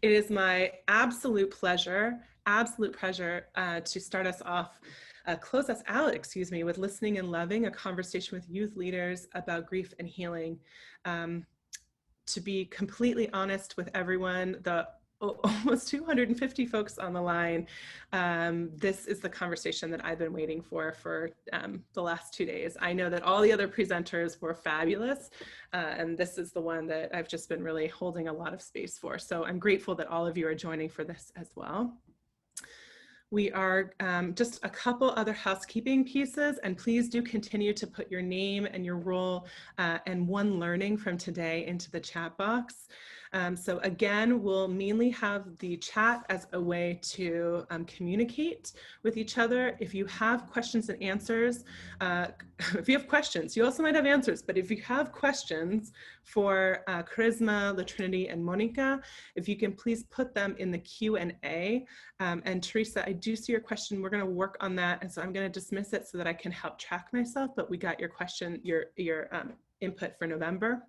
It is my absolute pleasure to start us off, close us out, excuse me, with listening and loving, a conversation with youth leaders about grief and healing. To be completely honest with everyone, the almost 250 folks on the line, this is the conversation that I've been waiting for the last 2 days. I know that all the other presenters were fabulous, and this is the one that I've just been really holding a lot of space for. So I'm grateful that all of you are joining for this as well. We are just a couple other housekeeping pieces, and please do continue to put your name and your role and one learning from today into the chat box. So again, we'll mainly have the chat as a way to communicate with each other. If you have questions and answers, if you have questions, you also might have answers, but if you have questions for Charisma, La Trinity, and Monica, if you can please put them in the Q&A. And Teresa, I do see your question. We're going to work on that, and so I'm going to dismiss it so that I can help track myself, but we got your question, your input for November.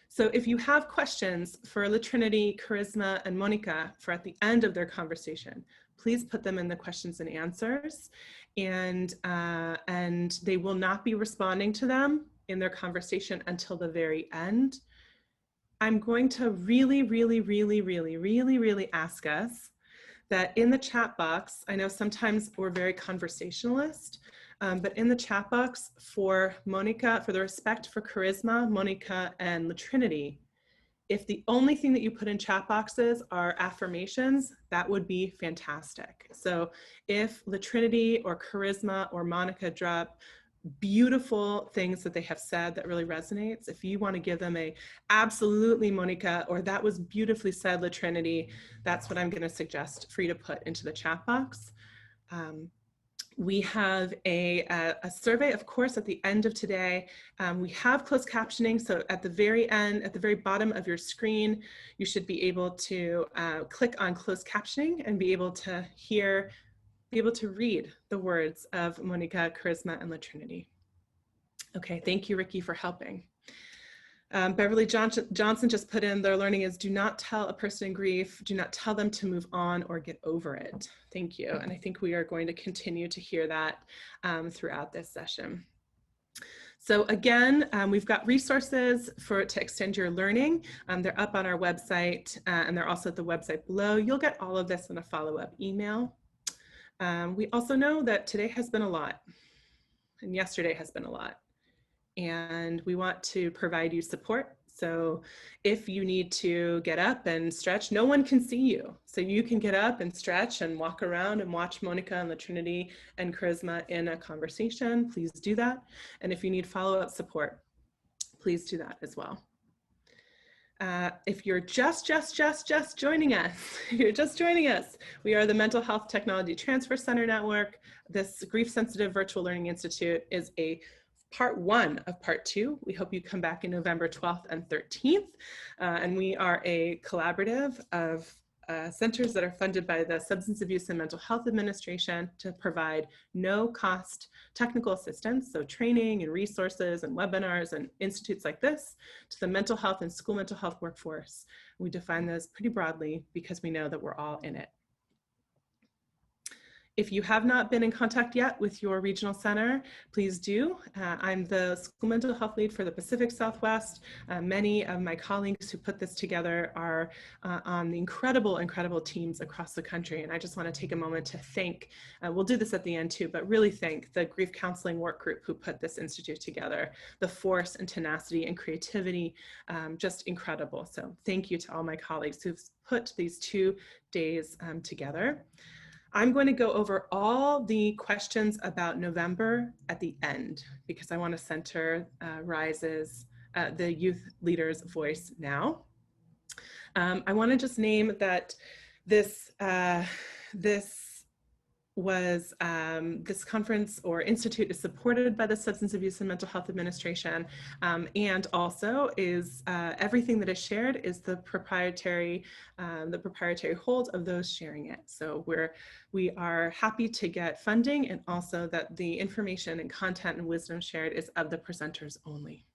So if you have questions for La Trinity, Charisma, and Monica for at the end of their conversation, please put them in the questions and answers, and they will not be responding to them in their conversation until the very end. I'm going to really ask us that in the chat box, I know sometimes we're very conversationalist, but in the chat box for Monica, for the respect for Charisma, Monica, and La Trinity, if the only thing that you put in chat boxes are affirmations, that would be fantastic. So if La Trinity or Charisma or Monica drop beautiful things that they have said that really resonates, if you want to give them a absolutely Monica, or that was beautifully said La Trinity, that's what I'm going to suggest for you to put into the chat box. We have a survey, of course, at the end of today. We have closed captioning, so at the very end, at the very bottom of your screen, you should be able to click on closed captioning and be able to hear, be able to read the words of Monica, Charisma, and La Trinity. Okay, thank you, Ricky, for helping. Beverly Johnson just put in, their learning is do not tell a person in grief, do not tell them to move on or get over it. Thank you. And I think we are going to continue to hear that throughout this session. So again, we've got resources to extend your learning. They're up on our website and they're also at the website below. You'll get all of this in a follow-up email. We also know that today has been a lot and yesterday has been a lot. And we want to provide you support. So if you need to get up and stretch, no one can see you. So you can get up and stretch and walk around and watch Monica and La Trinity and Charisma in a conversation, please do that. And if you need follow-up support, please do that as well. If you're just joining us, we are the Mental Health Technology Transfer Center Network. This Grief Sensitive Virtual Learning Institute is a part 1 of part 2. We hope you come back in November 12th and 13th. And we are a collaborative of centers that are funded by the Substance Abuse and Mental Health Administration to provide no-cost technical assistance, so training and resources and webinars and institutes like this, to the mental health and school mental health workforce. We define those pretty broadly because we know that we're all in it. If you have not been in contact yet with your regional center, please do. I'm the school mental health lead for the Pacific Southwest. Many of my colleagues who put this together are on the incredible teams across the country. And I just want to take a moment to thank, we'll do this at the end too, but really thank the grief counseling work group who put this institute together. The force and tenacity and creativity, just incredible. So thank you to all my colleagues who've put these 2 days together. I'm going to go over all the questions about November at the end because I want to center RYSE's, the youth leader's voice now. I want to just name that this conference or institute is supported by the Substance Abuse and Mental Health Administration, and also is everything that is shared is the proprietary hold of those sharing it. So we are happy to get funding, and also that the information and content and wisdom shared is of the presenters only.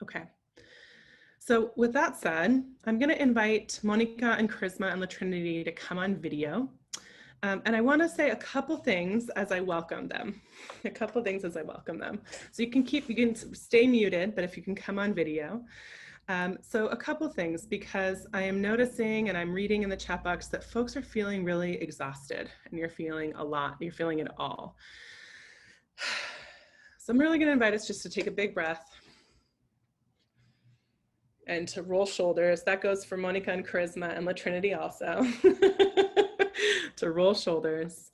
Okay. So with that said, I'm going to invite Monica and Charisma and La Trinity to come on video. And I want to say a couple things as I welcome them. So you can stay muted, but if you can come on video. So a couple things, because I am noticing and I'm reading in the chat box that folks are feeling really exhausted, and you're feeling a lot, you're feeling it all. So I'm really going to invite us just to take a big breath and to roll shoulders. That goes for Monica and Charisma and La Trinity also. To roll shoulders.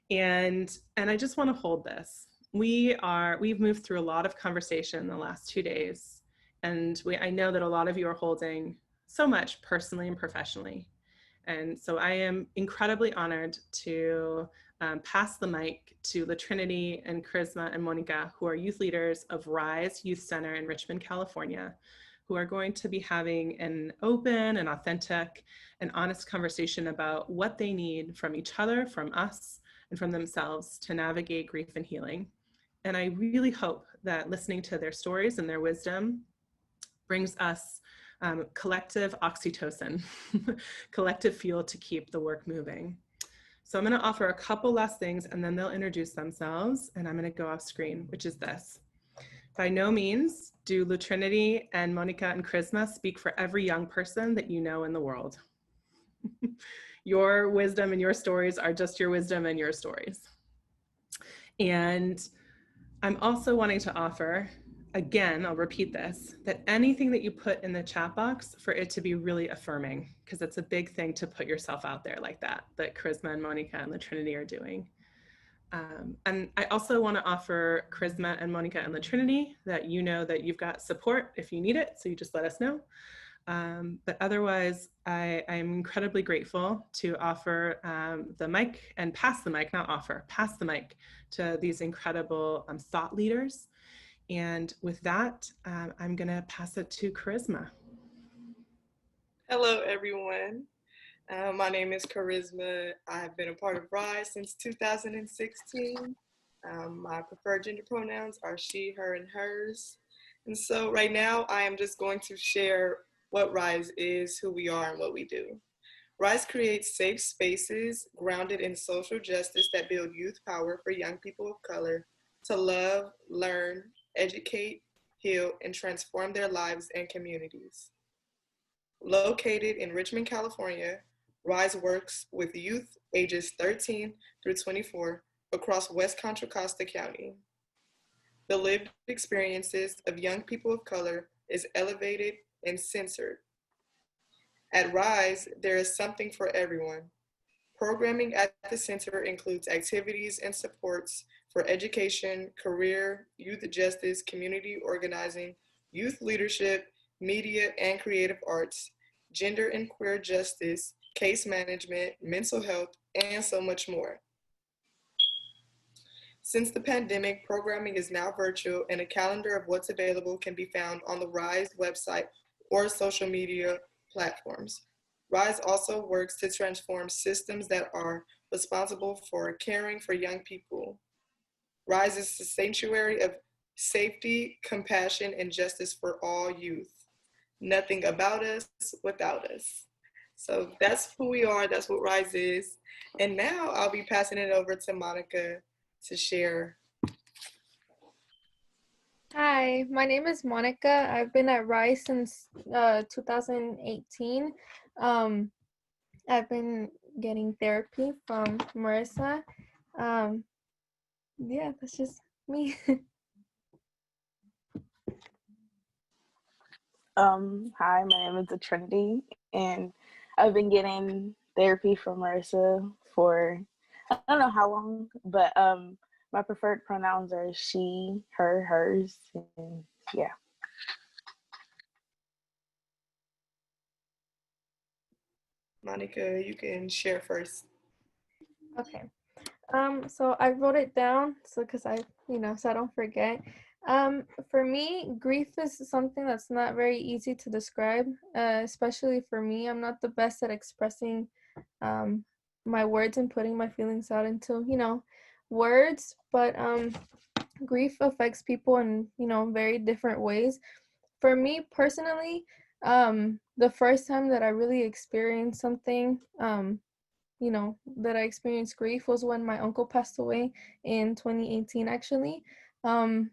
And I just want to hold this. We've moved through a lot of conversation in the last 2 days. And I know that a lot of you are holding so much personally and professionally. And so I am incredibly honored to pass the mic to La Trinity and Charisma and Monica, who are youth leaders of RYSE Youth Center in Richmond, California, who are going to be having an open and authentic and honest conversation about what they need from each other, from us, and from themselves to navigate grief and healing. And I really hope that listening to their stories and their wisdom brings us collective oxytocin, collective fuel to keep the work moving. So I'm going to offer a couple last things, and then they'll introduce themselves, and I'm going to go off screen, which is this. By no means do La Trinity and Monica and Charisma speak for every young person that you know in the world. Your wisdom and your stories are just your wisdom and your stories. And I'm also wanting to offer, again, I'll repeat this, that anything that you put in the chat box, for it to be really affirming, because it's a big thing to put yourself out there like that Charisma and Monica and La Trinity are doing. And I also want to offer Charisma and Monica and La Trinity that you know that you've got support if you need it, so you just let us know. But otherwise, I'm incredibly grateful to offer the mic and pass the mic, not offer, pass the mic to these incredible thought leaders. And with that, I'm going to pass it to Charisma. Hello, everyone. My name is Charisma. I've been a part of RYSE since 2016. My preferred gender pronouns are she, her, and hers. And so right now, I am just going to share what RYSE is, who we are, and what we do. RYSE creates safe spaces grounded in social justice that build youth power for young people of color to love, learn, educate, heal, and transform their lives and communities. Located in Richmond, California, RYSE works with youth ages 13 through 24 across West Contra Costa County. The lived experiences of young people of color is elevated and censored. At RYSE, there is something for everyone. Programming at the center includes activities and supports for education, career, youth justice, community organizing, youth leadership, media and creative arts, gender and queer justice, case management, mental health, and so much more. Since the pandemic, programming is now virtual, and a calendar of what's available can be found on the RYSE website or social media platforms. RYSE also works to transform systems that are responsible for caring for young people. RYSE is the sanctuary of safety, compassion, and justice for all youth. Nothing about us without us. So that's who we are, that's what RYSE is. And now I'll be passing it over to Monica to share. Hi, my name is Monica. I've been at RYSE since 2018. I've been getting therapy from RYSE. Yeah, that's just me. Hi, my name is Trinity, and I've been getting therapy from RYSE for I don't know how long, but my preferred pronouns are she, her, hers, and yeah. Monica, you can share first. Okay. So I wrote it down because I don't forget. For me, grief is something that's not very easy to describe, especially for me. I'm not the best at expressing my words and putting my feelings out into, words, but grief affects people in, very different ways. For me personally, The first time that I really experienced something, that I experienced grief was when my uncle passed away in 2018, actually. Um,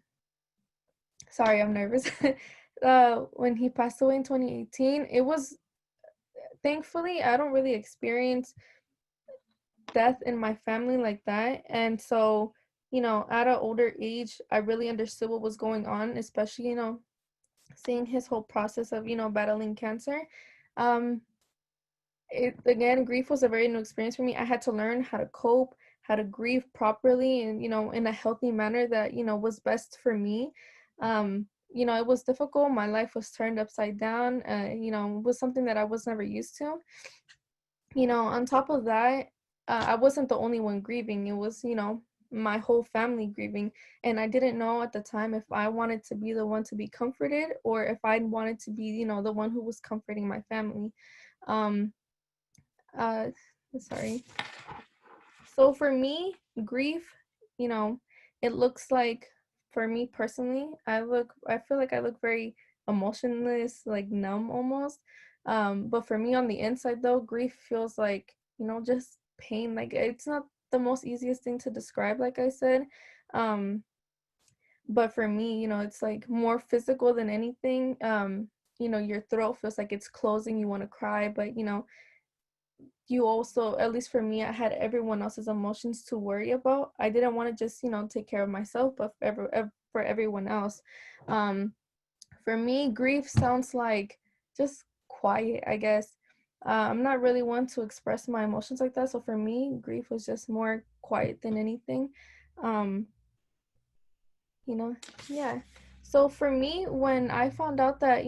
Sorry, I'm nervous. When he passed away in 2018, it was, thankfully, I don't really experience death in my family like that. And so, at an older age, I really understood what was going on, especially, seeing his whole process of, battling cancer. Um, again, grief was a very new experience for me. I had to learn how to cope, how to grieve properly and, in a healthy manner that, was best for me. It was difficult. My life was turned upside down. It was something that I was never used to. On top of that, I wasn't the only one grieving. It was, my whole family grieving. And I didn't know at the time if I wanted to be the one to be comforted or if I wanted to be, the one who was comforting my family. Um, uh, Sorry. So for me, grief, you know, it looks like, for me personally, I feel like I look very emotionless, like numb almost. But for me on the inside though, grief feels like, just pain. Like it's not the most easiest thing to describe, like I said. Um, but for me, it's like more physical than anything. Your throat feels like it's closing, you want to cry, but you also, at least for me, I had everyone else's emotions to worry about. I didn't want to just, take care of myself, but for everyone else. Um, for me, grief sounds like just quiet, I guess. I'm not really one to express my emotions like that. So for me, grief was just more quiet than anything. Um, you know, yeah. So for me, when I found out that,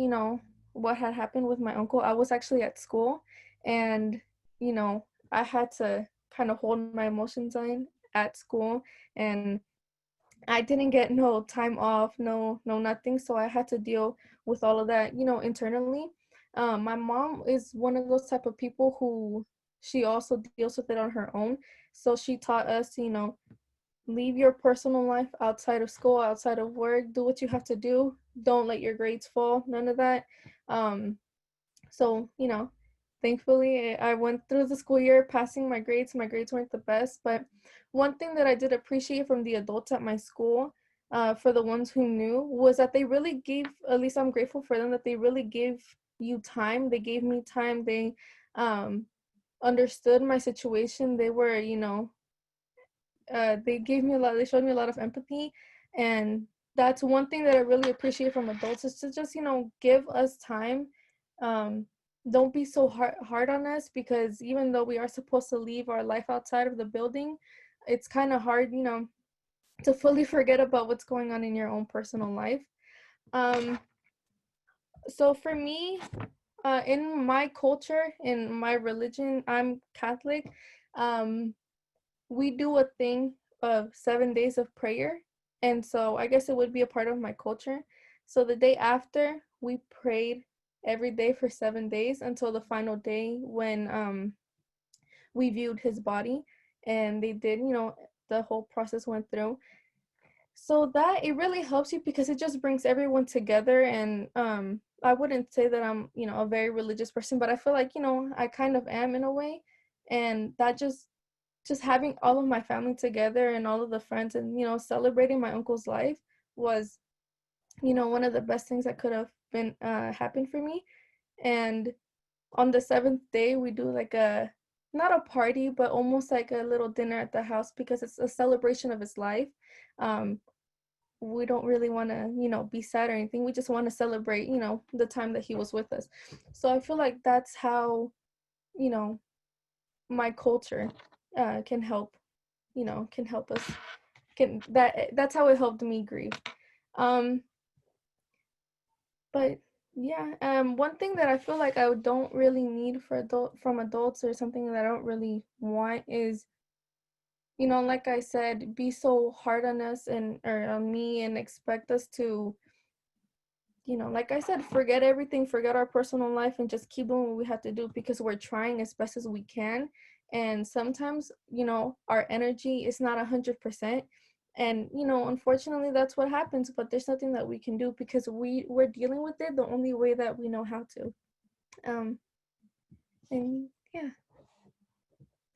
what had happened with my uncle, I was actually at school and, I had to kind of hold my emotions in at school and I didn't get no time off, no nothing. So I had to deal with all of that, internally. My mom is one of those type of people who she also deals with it on her own. So she taught us, leave your personal life outside of school, outside of work, do what you have to do, don't let your grades fall, none of that. So thankfully I went through the school year passing my grades weren't the best, but one thing that I did appreciate from the adults at my school, for the ones who knew, was that they really gave, at least I'm grateful for them, that they really gave you time. They gave me time. They understood my situation. They were, they showed me a lot of empathy, and that's one thing that I really appreciate from adults, is to just, give us time. Don't be so hard on us, because even though we are supposed to leave our life outside of the building, it's kind of hard, to fully forget about what's going on in your own personal life. So for me, in my culture, in my religion, I'm Catholic. um we do a thing of 7 days of prayer. And so I guess it would be a part of my culture. So the day after, we prayed every day for 7 days until the final day when we viewed his body. And they did, the whole process went through. So that, it really helps you because it just brings everyone together. And I wouldn't say that I'm, a very religious person, but I feel like, I kind of am in a way. And that just having all of my family together and all of the friends and, celebrating my uncle's life was, one of the best things that could have been happened for me. And on the 7th day, we do like not a party, but almost like a little dinner at the house because it's a celebration of his life. We don't really want to, be sad or anything. We just want to celebrate, the time that he was with us. So I feel like that's how, my culture can help, can help us, that's how it helped me grieve. um but yeah, one thing that I feel like I don't really need from adults, or something that I don't really want, is, like I said, be so hard on us or on me, and expect us to, like I said, forget everything, forget our personal life, and just keep doing what we have to do because we're trying as best as we can. And sometimes, our energy is not 100%. And, you know, unfortunately, that's what happens, but there's nothing that we can do because we're dealing with it the only way that we know how to. And yeah,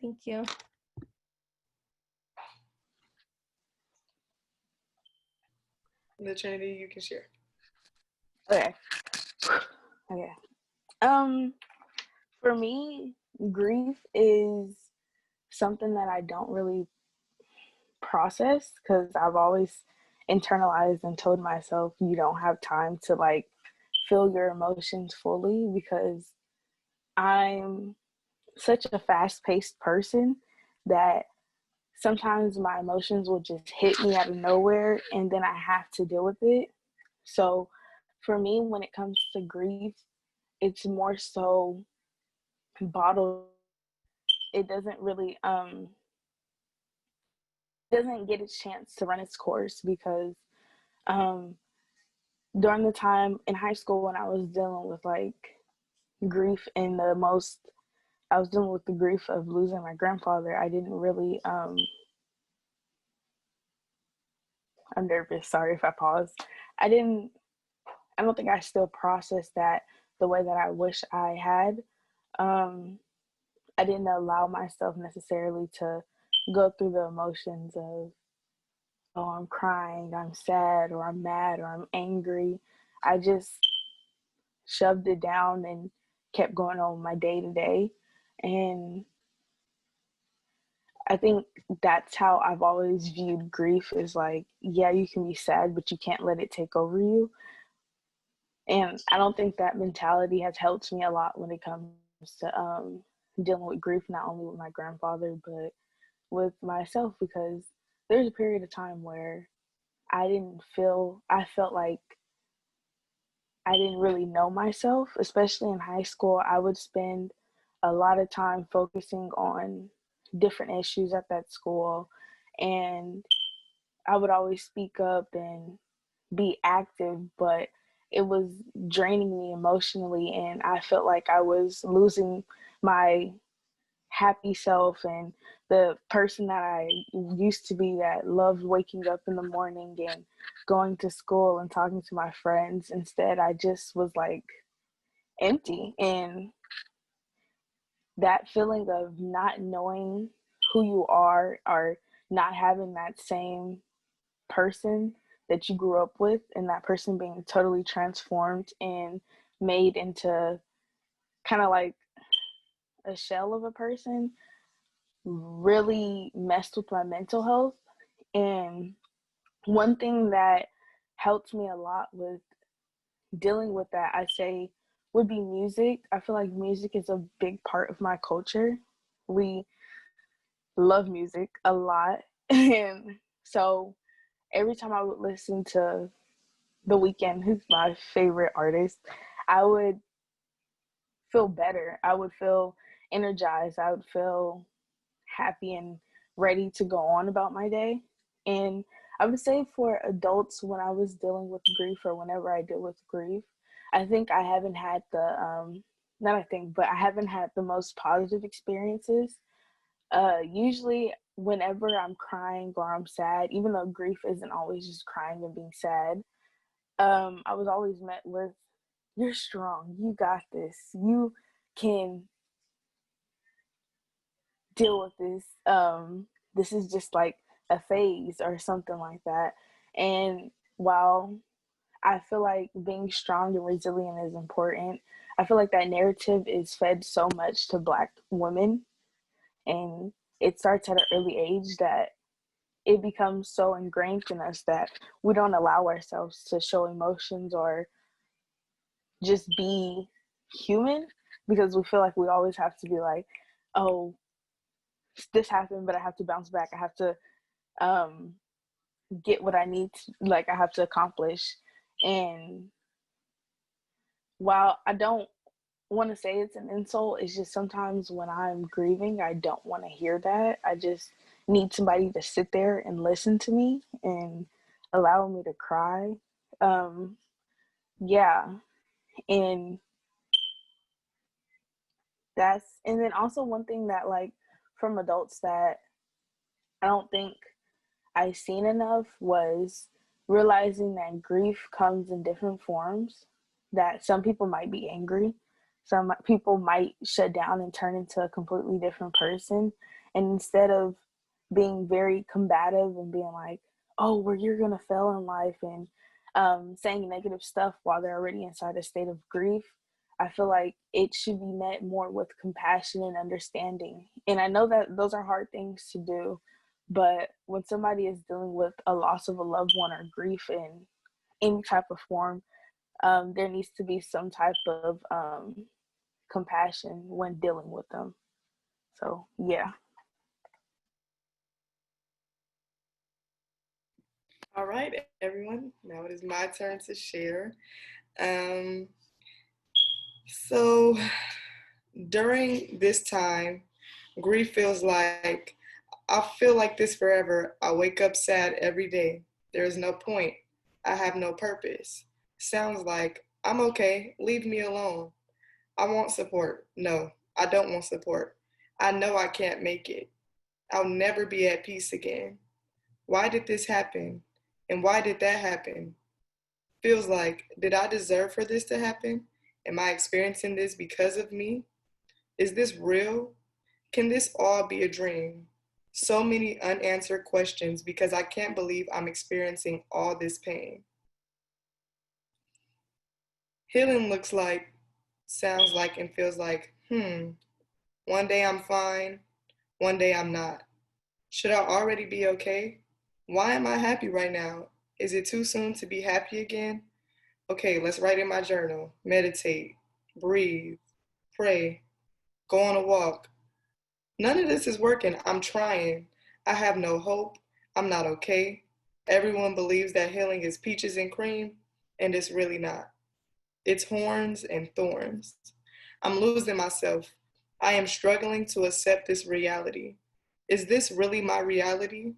thank you. The Trinity, you can share. Okay. Okay. For me, grief is something that I don't really process because I've always internalized and told myself you don't have time to like feel your emotions fully because I'm such a fast-paced person that sometimes my emotions will just hit me out of nowhere and then I have to deal with it. So for me, when it comes to grief, it's more so bottled. It doesn't really doesn't get its chance to run its course because um during the time in high school when I was dealing with like grief and I was dealing with the grief of losing my grandfather. I didn't really I'm nervous, sorry if I pause. I don't think I still processed that the way that I wish I had. I didn't allow myself necessarily to go through the emotions of, oh, I'm crying, I'm sad, or I'm mad, or I'm angry. I just shoved it down and kept going on my day to day. And I think that's how I've always viewed grief is like, yeah, you can be sad, but you can't let it take over you. And I don't think that mentality has helped me a lot when it comes to dealing with grief, not only with my grandfather, but with myself, because there's a period of time where I felt like I didn't really know myself, especially in high school. I would spend a lot of time focusing on different issues at that school, and I would always speak up and be active, but it was draining me emotionally, and I felt like I was losing my happy self and the person that I used to be that loved waking up in the morning and going to school and talking to my friends. Instead, I just was like empty. And that feeling of not knowing who you are or not having that same person that you grew up with and that person being totally transformed and made into kind of like a shell of a person really messed with my mental health. And one thing that helped me a lot with dealing with that, I say, would be music. I feel like music is a big part of my culture. We love music a lot. And so every time I would listen to The Weeknd, who's my favorite artist, I would feel better. I would feel energized. I would feel happy and ready to go on about my day. And I would say for adults, when I was dealing with grief or whenever I deal with grief, I think I haven't had not I think, but I haven't had the most positive experiences. Usually whenever I'm crying or I'm sad, even though grief isn't always just crying and being sad, I was always met with, you're strong, you got this, you can deal with this. This is just like a phase or something like that. And while I feel like being strong and resilient is important, I feel like that narrative is fed so much to Black women, and it starts at an early age that it becomes so ingrained in us that we don't allow ourselves to show emotions or just be human because we feel like we always have to be like, oh, this happened, but I have to bounce back. I have to get what I need to, like I have to accomplish. And while I don't want to say it's an insult, it's just sometimes when I'm grieving, I don't want to hear that. I just need somebody to sit there and listen to me and allow me to cry. Yeah. And and then also one thing that like from adults that I don't think I seen enough was realizing that grief comes in different forms, that some people might be angry, some people might shut down and turn into a completely different person. And instead of being very combative and being like, oh, well, you're going to fail in life, and saying negative stuff while they're already inside a state of grief, I feel like it should be met more with compassion and understanding. And I know that those are hard things to do, but when somebody is dealing with a loss of a loved one or grief in any type of form, there needs to be some type of compassion when dealing with them. So, yeah. All right, everyone. Now it is my turn to share. So during this time, grief feels like, I feel like this forever. I wake up sad every day. There is no point. I have no purpose. Sounds like, I'm okay, leave me alone. I want support. No, I don't want support. I know I can't make it. I'll never be at peace again. Why did this happen? And why did that happen? Feels like, did I deserve for this to happen? Am I experiencing this because of me? Is this real? Can this all be a dream? So many unanswered questions because I can't believe I'm experiencing all this pain. Healing looks like, sounds like, and feels like, one day I'm fine, one day I'm not. Should I already be okay? Why am I happy right now? Is it too soon to be happy again? Okay, let's write in my journal, meditate, breathe, pray, go on a walk. None of this is working. I'm trying. I have no hope. I'm not okay. Everyone believes that healing is peaches and cream, and it's really not. It's horns and thorns. I'm losing myself. I am struggling to accept this reality. Is this really my reality?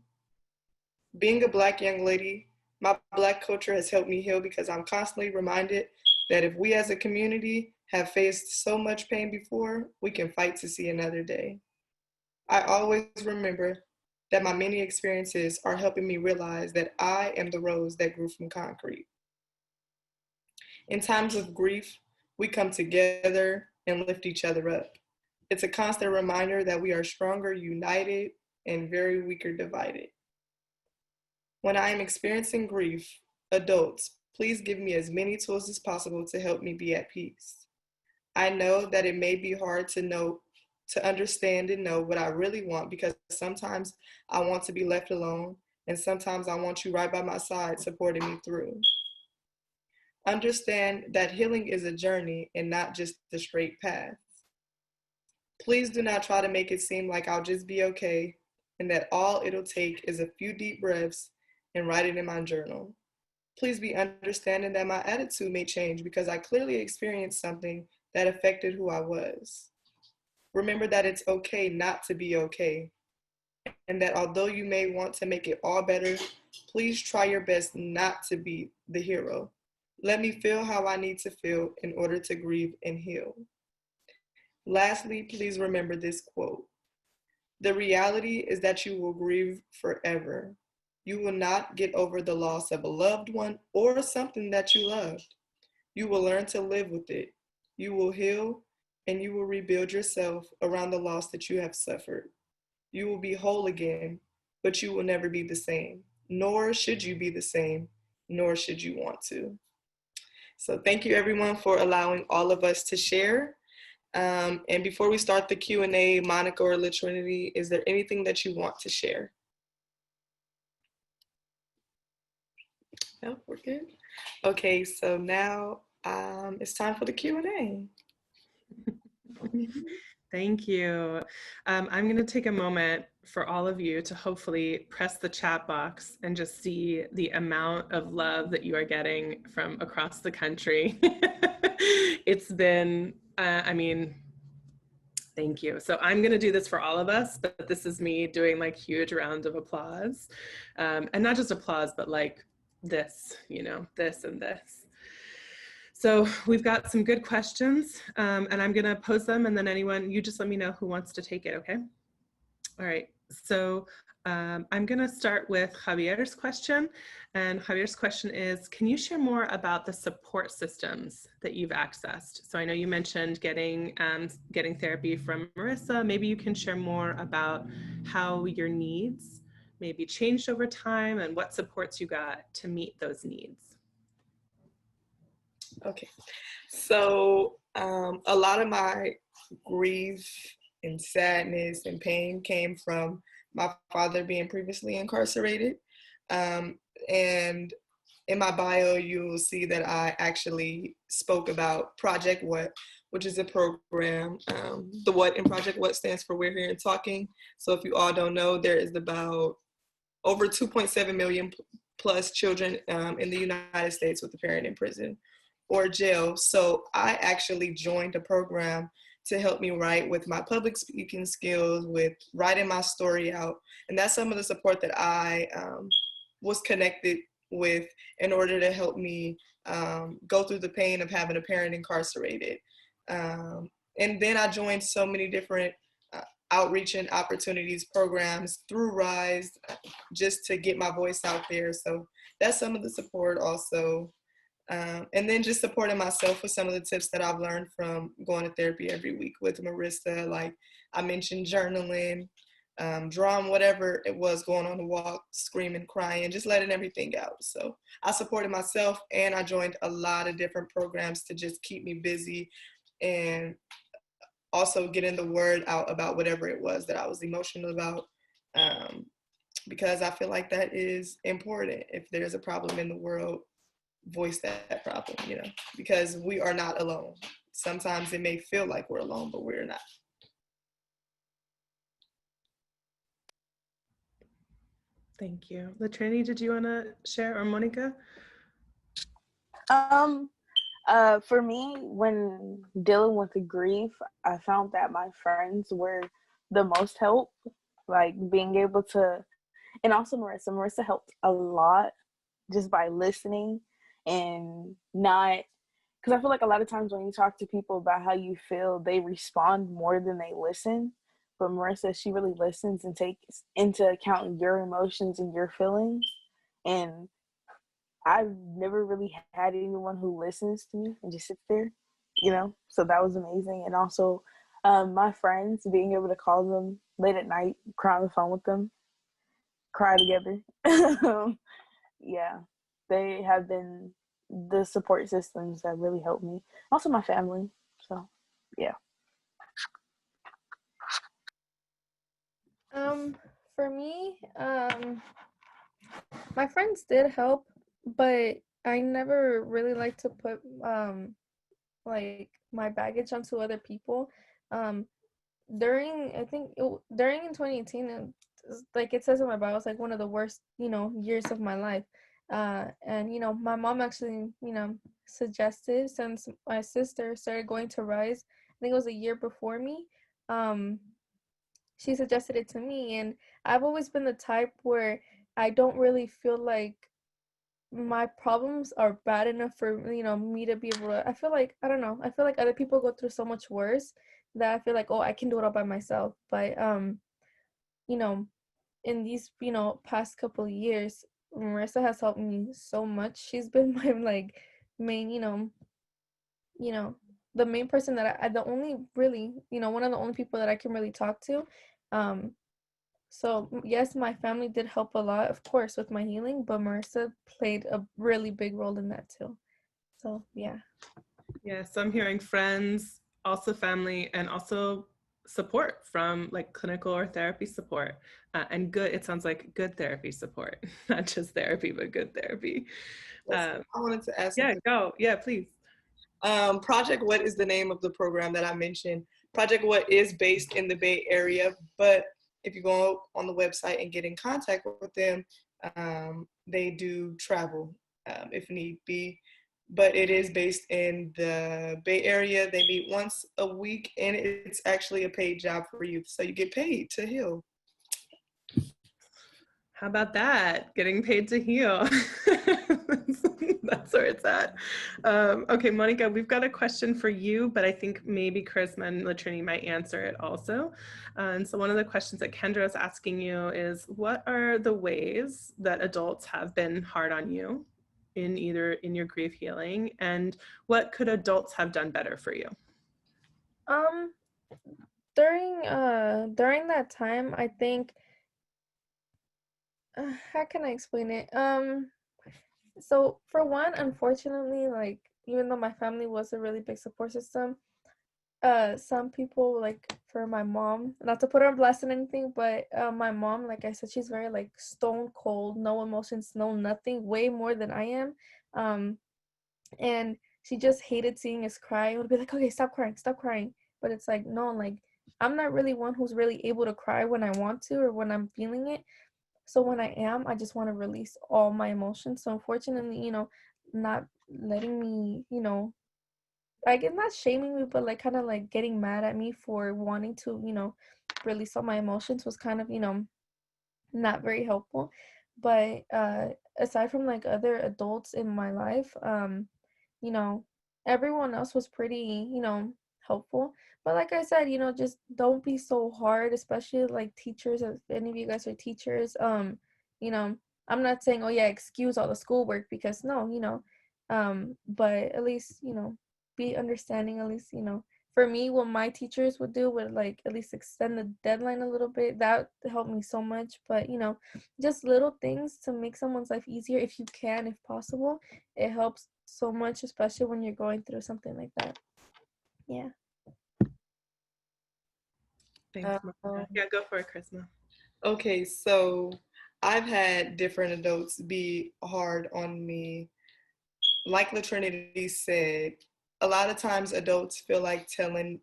Being a Black young lady, my Black culture has helped me heal because I'm constantly reminded that if we as a community have faced so much pain before, we can fight to see another day. I always remember that my many experiences are helping me realize that I am the rose that grew from concrete. In times of grief, we come together and lift each other up. It's a constant reminder that we are stronger united and very weaker divided. When I am experiencing grief, adults, please give me as many tools as possible to help me be at peace. I know that it may be hard to understand and know what I really want, because sometimes I want to be left alone, and sometimes I want you right by my side supporting me through. Understand that healing is a journey and not just the straight path. Please do not try to make it seem like I'll just be okay and that all it'll take is a few deep breaths and write it in my journal. Please be understanding that my attitude may change because I clearly experienced something that affected who I was. Remember that it's okay not to be okay, and that although you may want to make it all better, please try your best not to be the hero. Let me feel how I need to feel in order to grieve and heal. Lastly, please remember this quote. The reality is that you will grieve forever. You will not get over the loss of a loved one or something that you loved. You will learn to live with it. You will heal and you will rebuild yourself around the loss that you have suffered. You will be whole again, but you will never be the same. Nor should you be the same, nor should you want to. So thank you everyone for allowing all of us to share. And before we start the Q&A, Monica or LaTrinity, is there anything that you want to share? No, we're good. Okay, so now it's time for the Q&A. Thank you. I'm going to take a moment for all of you to hopefully press the chat box and just see the amount of love that you are getting from across the country. It's been, thank you. So I'm going to do this for all of us, but this is me doing like huge round of applause. And not just applause, but like this, this and this. So we've got some good questions, and I'm going to pose them, and then anyone, you just let me know who wants to take it, okay? All right. So I'm going to start with Javier's question. And Javier's question is, can you share more about the support systems that you've accessed? So I know you mentioned getting therapy from Marissa. Maybe you can share more about how your needs maybe changed over time and what supports you got to meet those needs. Okay, so a lot of my grief and sadness and pain came from my father being previously incarcerated. And in my bio, you'll see that I actually spoke about Project What, which is a program. The What in Project What stands for We're Here and Talking. So if you all don't know, there is about over 2.7 million plus children in the United States with a parent in prison or jail. So I actually joined a program to help me write with my public speaking skills, with writing my story out. And that's some of the support that I was connected with in order to help me go through the pain of having a parent incarcerated. And then I joined so many different outreach and opportunities programs through RYSE just to get my voice out there. So that's some of the support also. And then just supporting myself with some of the tips that I've learned from going to therapy every week with Marissa. Like I mentioned, journaling, drawing, whatever it was, going on the walk, screaming, crying, just letting everything out. So I supported myself, and I joined a lot of different programs to just keep me busy and also getting the word out about whatever it was that I was emotional about. Because I feel like that is important. If there's a problem in the world, voice that problem, because we are not alone. Sometimes it may feel like we're alone, but we're not. Thank you. LaTrinity, did you want to share, or Monica? For me, when dealing with the grief, I found that my friends were the most help, like being able to, and also Marissa. Marissa helped a lot just by listening and not, because I feel like a lot of times when you talk to people about how you feel, they respond more than they listen. But Marissa, she really listens and takes into account your emotions and your feelings. And I've never really had anyone who listens to me and just sits there, so that was amazing. And also my friends, being able to call them late at night, cry on the phone with them, cry together. Yeah, they have been the support systems that really helped me. Also my family, so yeah. For me, my friends did help, but I never really like to put like my baggage onto other people. During in 2018, like it says in my bio, it's like one of the worst years of my life. And my mom actually suggested, since my sister started going to RYSE, I think it was a year before me. She suggested it to me, and I've always been the type where I don't really feel like my problems are bad enough for me to be able to. I feel like, I don't know, I feel like other people go through so much worse that I feel like, oh, I can do it all by myself. But in these past couple of years, Marissa has helped me so much. She's been my like main the main person that I the only really one of the only people that I can really talk to. So yes, my family did help a lot, of course, with my healing, but Marissa played a really big role in that too. So yeah. Yes, I'm hearing friends, also family, and also support from like clinical or therapy support, and good. It sounds like good therapy support, not just therapy, but good therapy. I wanted to ask. Yeah, go. Yeah, please. Project What is the name of the program that I mentioned. Project What is based in the Bay Area, but if you go on the website and get in contact with them, they do travel if need be. But it is based in the Bay Area. They meet once a week, and it's actually a paid job for youth. So you get paid to heal. How about that? Getting paid to heal. That's where it's at. Okay, Monica, we've got a question for you, but I think maybe Charisma and Latrini might answer it also. And so one of the questions that Kendra is asking you is, what are the ways that adults have been hard on you in your grief healing, and what could adults have done better for you? Um, during that time, I think, how can I explain it? So for one, unfortunately, like even though my family was a really big support system, some people, like for my mom, not to put her on blast or anything, but my mom, like I said, she's very like stone cold, no emotions, no nothing, way more than I am. Um, and she just hated seeing us cry. It would be like, okay, stop crying, stop crying. But it's like, no, like I'm not really one who's really able to cry when I want to or when I'm feeling it. So when I am, I just want to release all my emotions. So unfortunately, not letting me, like it's not shaming me, but like kind of like getting mad at me for wanting to, release all my emotions was kind of, not very helpful. But aside from like other adults in my life, you know, everyone else was pretty, helpful. But like I said, just don't be so hard, especially like teachers. If any of you guys are teachers, you know, I'm not saying, oh yeah, excuse all the schoolwork, because no, but at least, be understanding. At least, for me, what my teachers would do would like at least extend the deadline a little bit. That helped me so much. But just little things to make someone's life easier if you can, if possible. It helps so much, especially when you're going through something like that. Yeah. Thanks, Monica. Yeah, go for it, Charisma. Okay, so I've had different adults be hard on me. Like Latrinity said, a lot of times adults feel like telling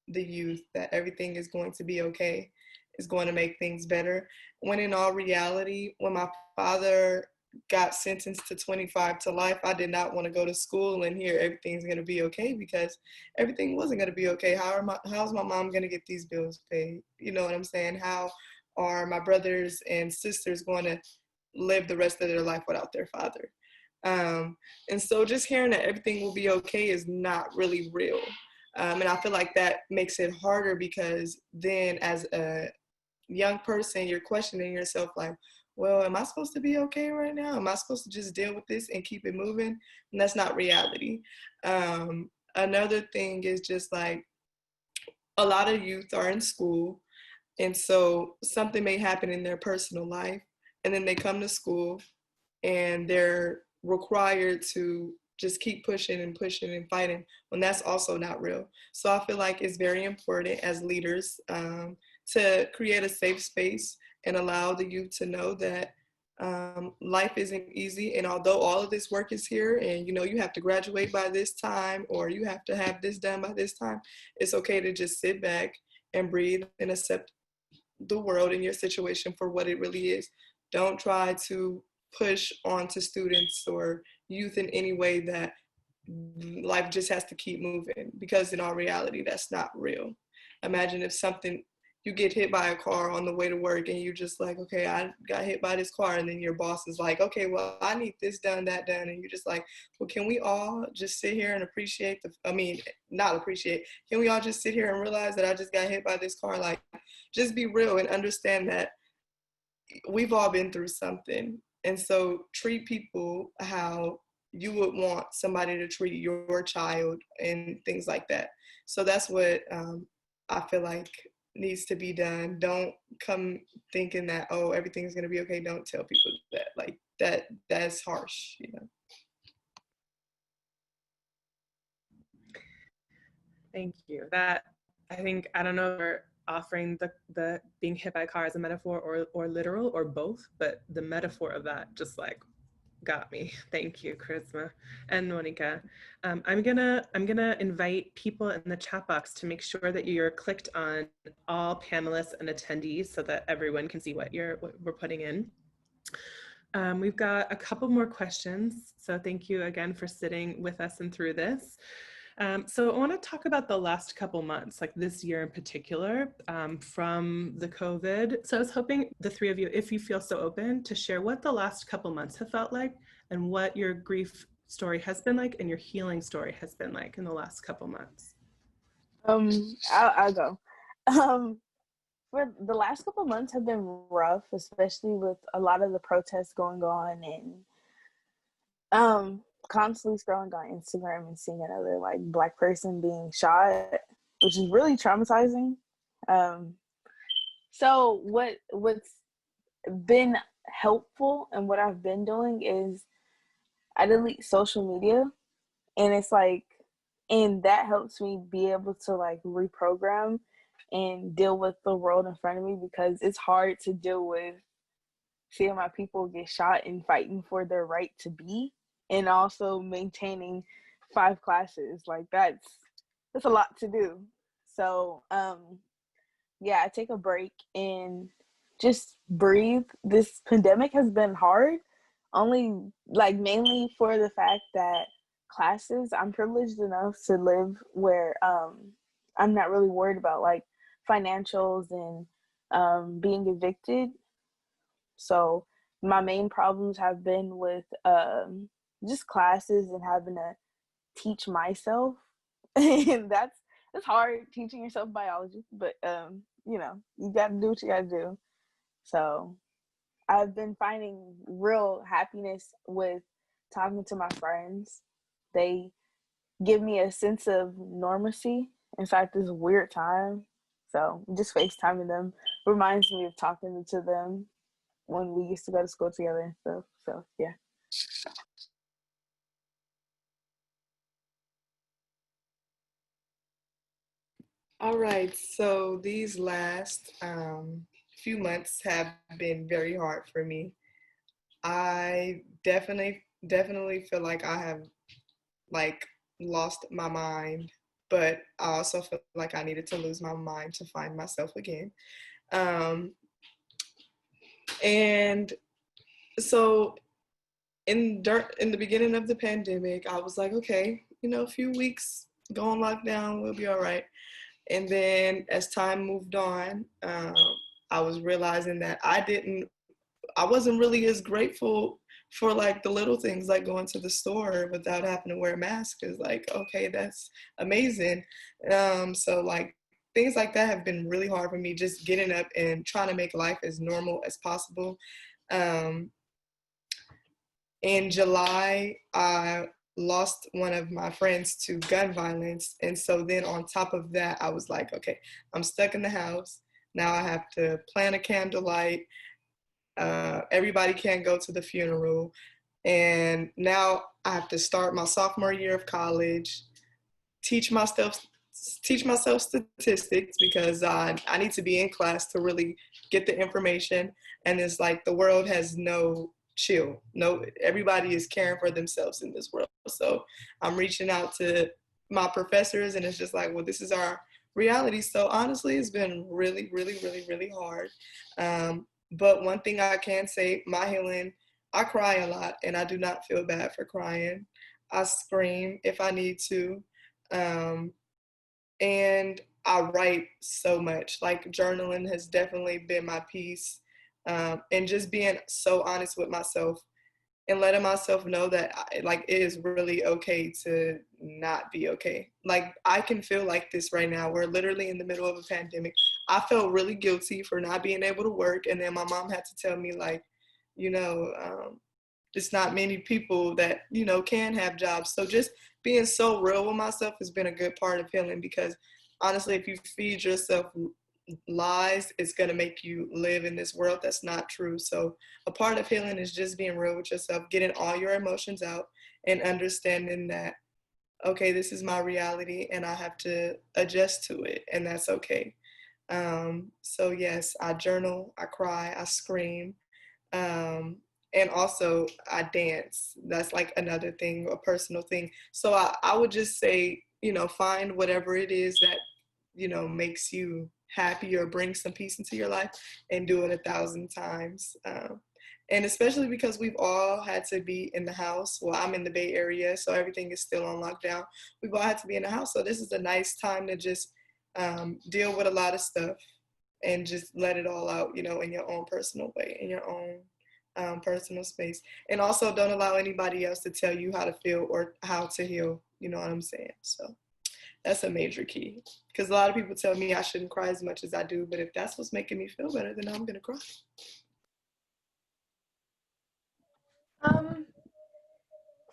the youth that everything is going to be okay, is going to make things better. When in all reality, when my father got sentenced to 25 to life, I did not want to go to school and hear everything's going to be okay, because everything wasn't going to be okay. How's my mom going to get these bills paid? You know what I'm saying? How are my brothers and sisters going to live the rest of their life without their father? And so just hearing that everything will be okay is not really real. And I feel like that makes it harder, because then as a young person, you're questioning yourself like, well, am I supposed to be okay right now? Am I supposed to just deal with this and keep it moving? And that's not reality. Another thing is just like, a lot of youth are in school, and so something may happen in their personal life, and then they come to school and they're required to just keep pushing and pushing and fighting, when that's also not real. So I feel like it's very important as leaders to create a safe space and allow the youth to know that life isn't easy. And although all of this work is here, and you have to graduate by this time, or you have to have this done by this time, it's okay to just sit back and breathe and accept the world and your situation for what it really is. Don't try to push onto students or youth in any way that life just has to keep moving, because in all reality, that's not real. Imagine if you get hit by a car on the way to work, and you're just like, okay, I got hit by this car, and then your boss is like, okay, well, I need this done, that done, and you're just like, well, can we all just sit here and appreciate not appreciate, can we all just sit here and realize that I just got hit by this car? Like, just be real and understand that we've all been through something. And so treat people how you would want somebody to treat your child and things like that. So that's what I feel like needs to be done. Don't come thinking that, oh, everything's going to be okay. Don't tell people that. Like, that's harsh, Thank you. That, I think, I don't know if we're offering the being hit by a car as a metaphor or literal or both, but the metaphor of that just like got me. Thank you, Charisma and Monica. I'm gonna invite people in the chat box to make sure that you're clicked on all panelists and attendees so that everyone can see what we're putting in. We've got a couple more questions, so thank you again for sitting with us and through this. So I want to talk about the last couple months, like this year in particular, from the COVID. So I was hoping the three of you, if you feel so open, to share what the last couple months have felt like and what your grief story has been like and your healing story has been like in the last couple months. I'll go. For the last couple of months have been rough, especially with a lot of the protests going on, and constantly scrolling on Instagram and seeing another like Black person being shot, which is really traumatizing. So what's been helpful and what I've been doing is I delete social media, and it's like, and that helps me be able to like reprogram and deal with the world in front of me, because it's hard to deal with seeing my people get shot and fighting for their right to be, and also maintaining 5 classes. Like that's a lot to do. So yeah, I take a break and just breathe. This pandemic has been hard, only like mainly for the fact that classes, I'm privileged enough to live where I'm not really worried about like financials and being evicted. So my main problems have been with just classes and having to teach myself. And it's hard teaching yourself biology, but you know, you got to do what you got to do. So I've been finding real happiness with talking to my friends. They give me a sense of normalcy inside this weird time. So just FaceTiming them reminds me of talking to them when we used to go to school together and stuff. So yeah. All right, so these last few months have been very hard for me. I definitely feel like I have like lost my mind, but I also feel like I needed to lose my mind to find myself again. Um, and so in the beginning of the pandemic, I was like, okay, you know, a few weeks, go on lockdown, we'll be all right. And then as time moved on, I was realizing that I wasn't really as grateful for like the little things like going to the store without having to wear a mask is like, okay, that's amazing. So like things like that have been really hard for me, just getting up and trying to make life as normal as possible. Um, in July, I lost one of my friends to gun violence. And so then on top of that, I was like, okay, I'm stuck in the house. Now I have to plan a candlelight. Everybody can't go to the funeral. And now I have to start my sophomore year of college, teach myself statistics because I need to be in class to really get the information. And it's like the world has no chill. No, everybody is caring for themselves in this world. So I'm reaching out to my professors and it's just like, well, this is our reality. So honestly, it's been really, really, really, really hard. But one thing I can say, my healing, I cry a lot and I do not feel bad for crying. I scream if I need to. And I write so much. Like journaling has definitely been my piece. And just being so honest with myself and letting myself know that like it is really okay to not be okay. Like I can feel like this right now. We're literally in the middle of a pandemic. I felt really guilty for not being able to work, and then my mom had to tell me like, you know, it's not many people that, you know, can have jobs. So just being so real with myself has been a good part of healing, because honestly, if you feed yourself lies, it's going to make you live in this world that's not true. So a part of healing is just being real with yourself, getting all your emotions out and understanding that, okay, this is my reality and I have to adjust to it, and that's okay. So yes, I journal, I cry, I scream. And also I dance. That's like another thing, a personal thing. So I would just say, you know, find whatever it is that, you know, makes you happy or brings some peace into your life and do it 1,000 times. And especially because we've all had to be in the house. Well, I'm in the Bay Area, so everything is still on lockdown. We've all had to be in the house. So this is a nice time to just deal with a lot of stuff and just let it all out, you know, in your own personal way, in your own personal space. And also don't allow anybody else to tell you how to feel or how to heal. You know what I'm saying? So that's a major key. Because a lot of people tell me I shouldn't cry as much as I do, but if that's what's making me feel better, then I'm going to cry.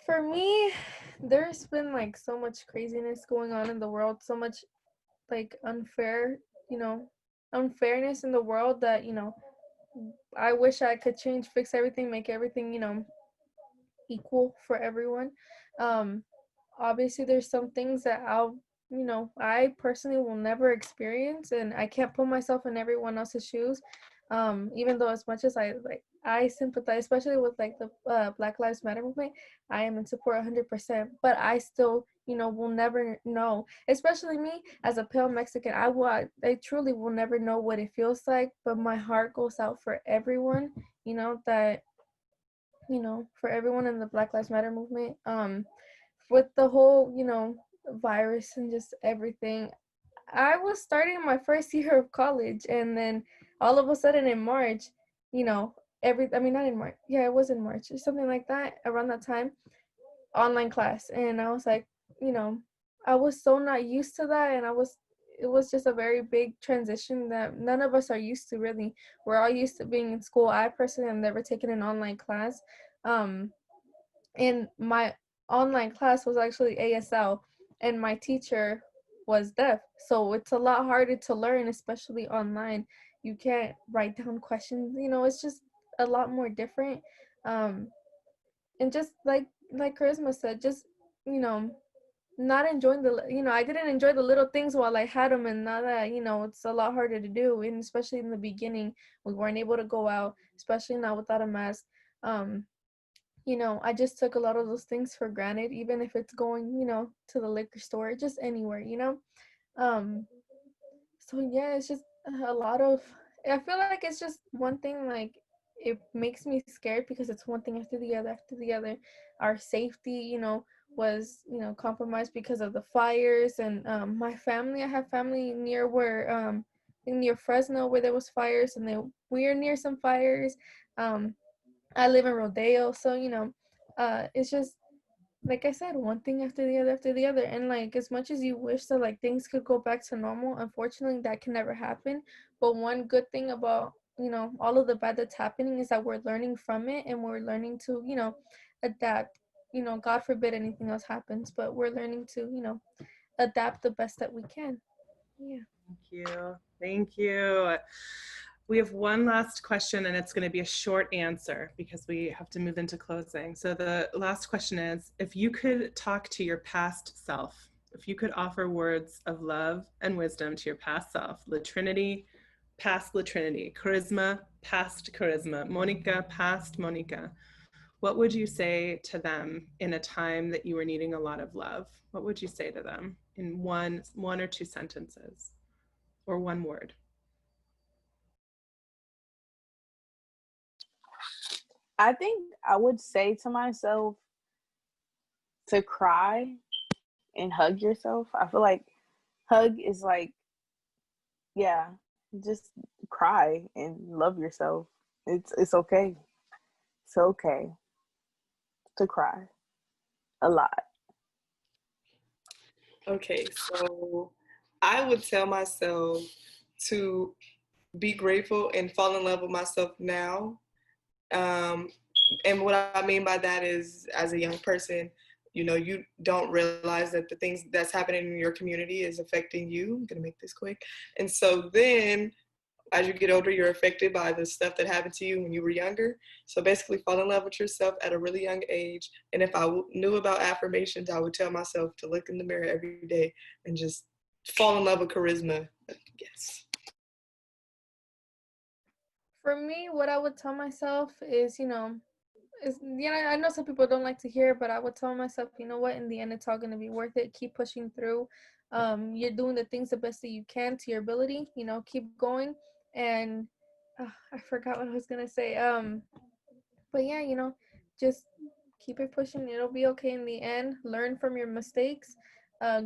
For me, there's been like so much craziness going on in the world, so much like unfairness in the world that, I wish I could change, fix everything, make everything, equal for everyone. Um, Obviously, there's some things that I personally will never experience, and I can't put myself in everyone else's shoes. Even though as much as I sympathize, especially with like the Black Lives Matter movement, I am in support 100%. But I still, will never know. Especially me as a pale Mexican, I truly will never know what it feels like. But my heart goes out for everyone, that for everyone in the Black Lives Matter movement. With the whole, virus and just everything. I was starting my first year of college, and then all of a sudden in March, not in March. Yeah, it was in March or something like that, around that time, online class. And I was like, I was so not used to that, and it was just a very big transition that none of us are used to, really. We're all used to being in school. I personally have never taken an online class. And my online class was actually ASL, and my teacher was deaf, so it's a lot harder to learn, especially online. You can't write down questions, it's just a lot more different. And just like Charisma said, just not enjoying I didn't enjoy the little things while I had them, and now that it's a lot harder to do, and especially in the beginning we weren't able to go out, especially now without a mask. I just took a lot of those things for granted, even if it's going, to the liquor store, just anywhere. Um, so yeah, it's just a lot of, I feel like it's just one thing, like, it makes me scared because it's one thing after the other, after the other. Our safety, was, compromised because of the fires, and my family, I have family near near Fresno where there was fires, and we're near some fires. I live in Rodeo, so it's just like I said, one thing after the other, and like as much as you wish that like things could go back to normal, unfortunately that can never happen. But one good thing about all of the bad that's happening is that we're learning from it, and we're learning to adapt. God forbid anything else happens, but we're learning to adapt the best that we can. Yeah. Thank you. We have one last question, and it's going to be a short answer because we have to move into closing. So the last question is, if you could talk to your past self, if you could offer words of love and wisdom to your past self, La Trinity, past La Trinity, Charisma, past Charisma, Monica, past Monica, what would you say to them in a time that you were needing a lot of love? What would you say to them in one or two sentences or one word? I think I would say to myself to cry and hug yourself. I feel like hug is like, yeah, just cry and love yourself. It's okay. It's okay to cry a lot. Okay, so I would tell myself to be grateful and fall in love with myself now. And what I mean by that is, as a young person, you don't realize that the things that's happening in your community is affecting you. I'm gonna make this quick. And so then as you get older, you're affected by the stuff that happened to you when you were younger. So basically fall in love with yourself at a really young age. And if I knew about affirmations, I would tell myself to look in the mirror every day and just fall in love with charisma. Yes. For me, what I would tell myself is, I know some people don't like to hear it, but I would tell myself, you know what, in the end, it's all going to be worth it. Keep pushing through. You're doing the things the best that you can to your ability, keep going. And I forgot what I was going to say. But yeah, just keep it pushing. It'll be okay in the end. Learn from your mistakes,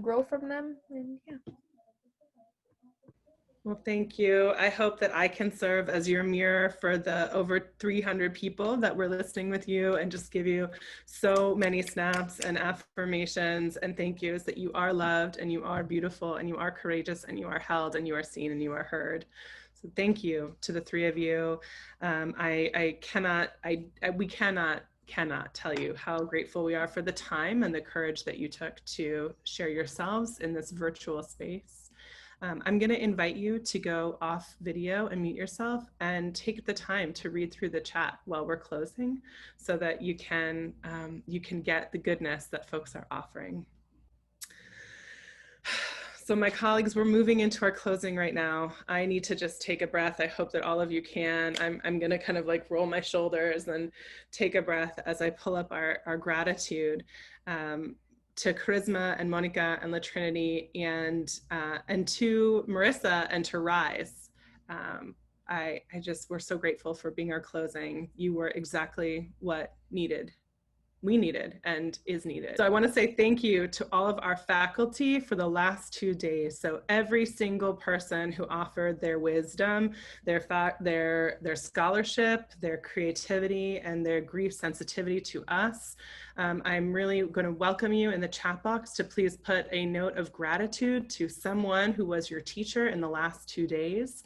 grow from them. And yeah. Well, thank you. I hope that I can serve as your mirror for the over 300 people that were listening with you and just give you so many snaps and affirmations and thank yous that you are loved and you are beautiful and you are courageous and you are held and you are seen and you are heard. So thank you to the three of you. We cannot tell you how grateful we are for the time and the courage that you took to share yourselves in this virtual space. I'm going to invite you to go off video and mute yourself and take the time to read through the chat while we're closing so that you can get the goodness that folks are offering. So my colleagues, we're moving into our closing right now. I need to just take a breath. I hope that all of you can. I'm going to kind of like roll my shoulders and take a breath as I pull up our gratitude. To Charisma and Monica and La Trinity and to Marissa and to RYSE. We're so grateful for being our closing. You were exactly what we needed and is needed. So I want to say thank you to all of our faculty for the last 2 days. So every single person who offered their wisdom, their scholarship, their creativity, and their grief sensitivity to us. I'm really going to welcome you in the chat box to please put a note of gratitude to someone who was your teacher in the last 2 days.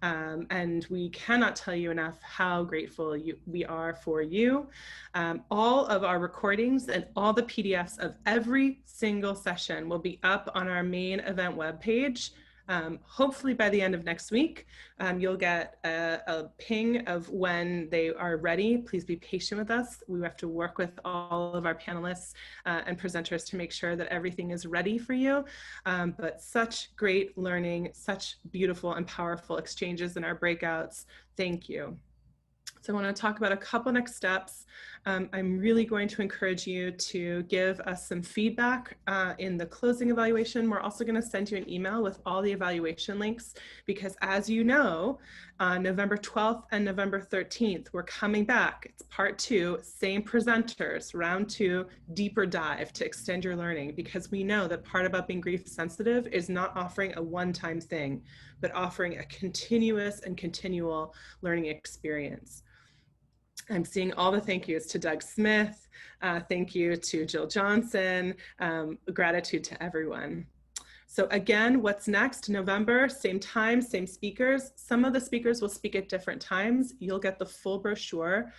And we cannot tell you enough how grateful we are for you. All of our recordings and all the PDFs of every single session will be up on our main event webpage. Hopefully by the end of next week, you'll get a ping of when they are ready. Please be patient with us. We have to work with all of our panelists and presenters to make sure that everything is ready for you. But such great learning, such beautiful and powerful exchanges in our breakouts. Thank you. So I want to talk about a couple next steps. I'm really going to encourage you to give us some feedback in the closing evaluation. We're also going to send you an email with all the evaluation links because as you know, on November 12th and November 13th, we're coming back. It's part 2, same presenters, round 2, deeper dive to extend your learning because we know that part about being grief sensitive is not offering a one-time thing, but offering a continuous and continual learning experience. I'm seeing all the thank yous to Doug Smith, thank you to Jill Johnson, gratitude to everyone. So again, what's next? November, same time, same speakers. Some of the speakers will speak at different times. You'll get the full brochure.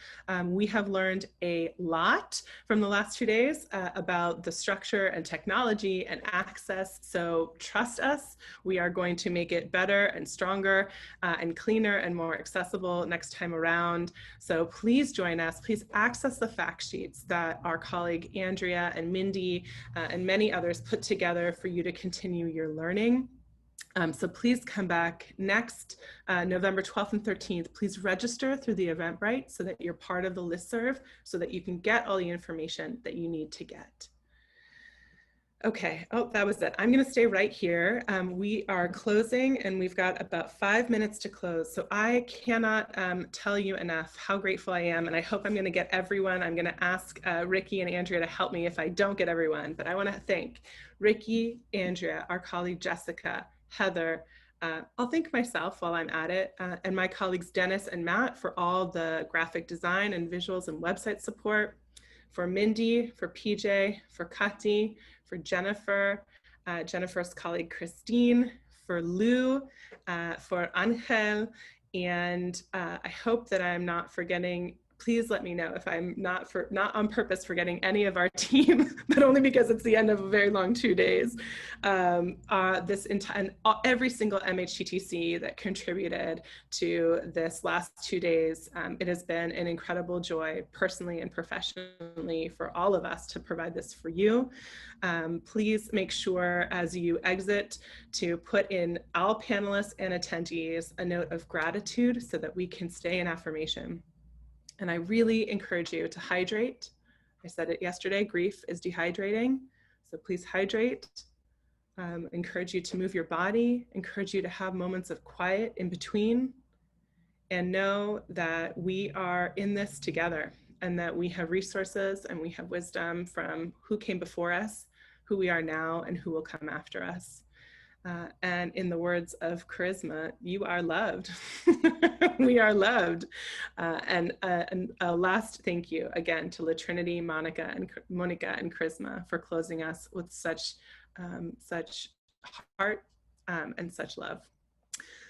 We have learned a lot from the last 2 days about the structure and technology and access. So trust us, we are going to make it better and stronger and cleaner and more accessible next time around. So please join us. Please access the fact sheets that our colleague Andrea and Mindy and many others put together for you to continue your learning. So please come back next November 12th and 13th. Please register through the Eventbrite so that you're part of the listserv so that you can get all the information that you need to get. Okay, oh, that was it. I'm gonna stay right here. We are closing and we've got about 5 minutes to close. So I cannot tell you enough how grateful I am and I hope I'm gonna get everyone. I'm gonna ask Ricky and Andrea to help me if I don't get everyone, but I wanna thank Ricky, Andrea, our colleague Jessica, Heather, I'll thank myself while I'm at it, and my colleagues Dennis and Matt for all the graphic design and visuals and website support, for Mindy, for PJ, for Kati, for Jennifer, Jennifer's colleague Christine, for Lou, for Angel, and I hope that I'm not forgetting. Please let me know if I'm not on purpose forgetting any of our team, but only because it's the end of a very long 2 days. Every single MHTTC that contributed to this last 2 days, it has been an incredible joy, personally and professionally, for all of us to provide this for you. Please make sure as you exit to put in all panelists and attendees a note of gratitude so that we can stay in affirmation. And I really encourage you to hydrate. I said it yesterday, grief is dehydrating. So please hydrate. Encourage you to move your body, encourage you to have moments of quiet in between, and know that we are in this together and that we have resources and we have wisdom from who came before us, who we are now, and who will come after us. And in the words of Charisma, you are loved. We are loved. And a last thank you again to La Trinity, Monica, and Charisma for closing us with such heart and such love.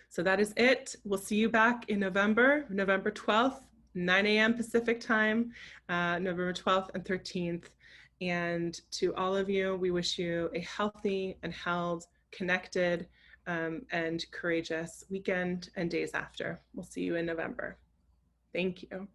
So that is it. We'll see you back in November 12th, 9 a.m. Pacific time, November 12th and 13th. And to all of you, we wish you a healthy and held, connected, and courageous weekend and days after. We'll see you in November. Thank you.